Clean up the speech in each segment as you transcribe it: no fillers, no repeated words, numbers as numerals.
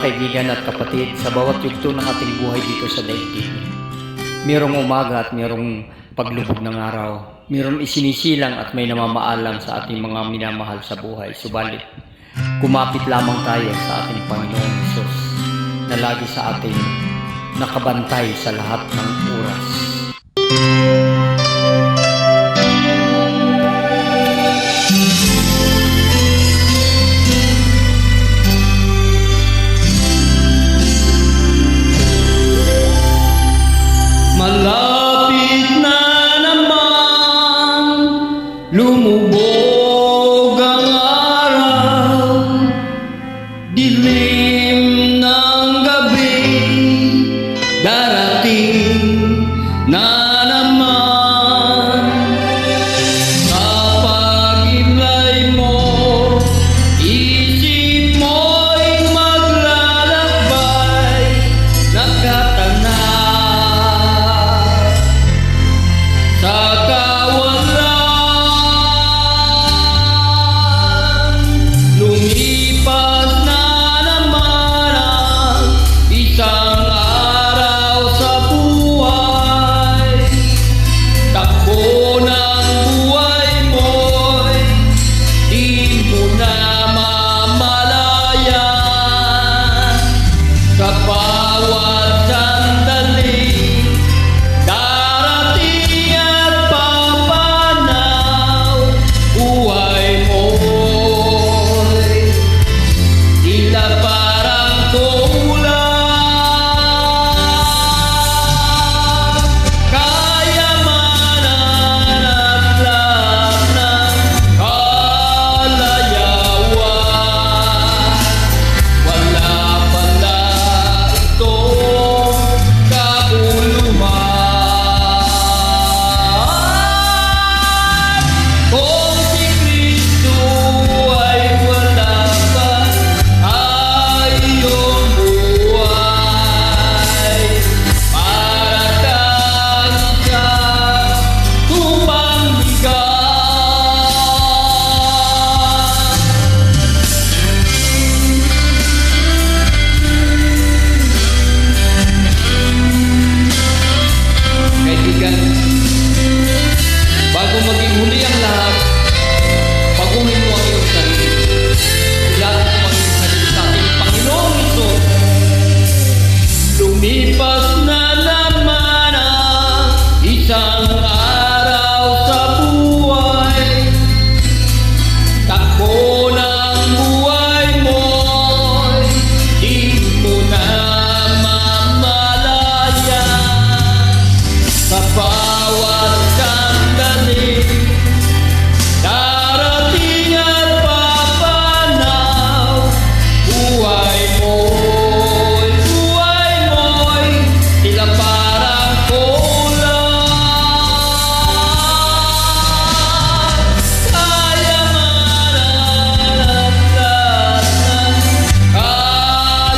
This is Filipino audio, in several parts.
Kaibigan at kapatid, sa bawat yugto ng ating buhay dito sa daigdig, mayroong umaga at mayroong paglubog ng araw, mayroong isinisilang at may namamaalam sa ating mga minamahal sa buhay. Subalit, kumapit lamang tayo sa ating Panginoong Hesus na lagi sa ating nakabantay sa lahat ng oras. Malapit na naman lumubog ang araw, dilim ng gabi, darating na naman. Sa pag-iblay mo, isip mo'y maglalakbay, nakatanay sa kawalan. Lumipas na naman ang isang araw sa buhay. Takbo ng buhay mo'y di mo na mamalayan. Sa bawat sandali, darating at papanaw, buhay mo'y tila parang kulang. Kayamanan at lahat ng kalayawan, wala pala itong kabuluhan. Kung si Kristo ay wala pa ay iyong buhay, para kang isang tupang bigat. Kaibigan, bago maging huli ang lahat, paguhin mo ang iyong sarili. Ilapit mo ang iyong sarili sa ating Panginoong Hesus. Lumipas na naman ang isang araw sa buhay. Takbo ng buhay mo'y di mo na mamalayan. Sa bawat sandali, darating at papanaw, buhay mo'y tila parang kulang. Kayamanan at lahat ng kalayawan,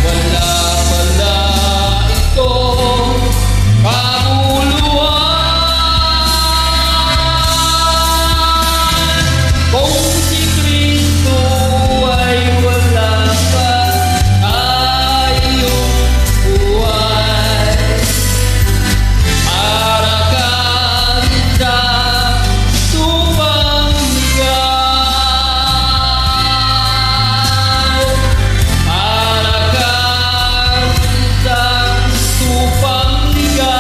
wala pala itong kabuluhan. Kung si Kristo ay wala pa ay iyong buhay, para kang isang tupang ligaw. Para kang isang tupang ligaw.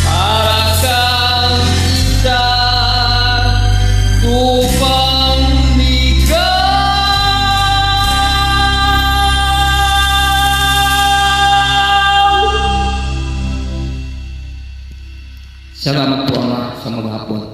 Para kang isang tupang ligaw. Salamat po, Ama, sa maghapon.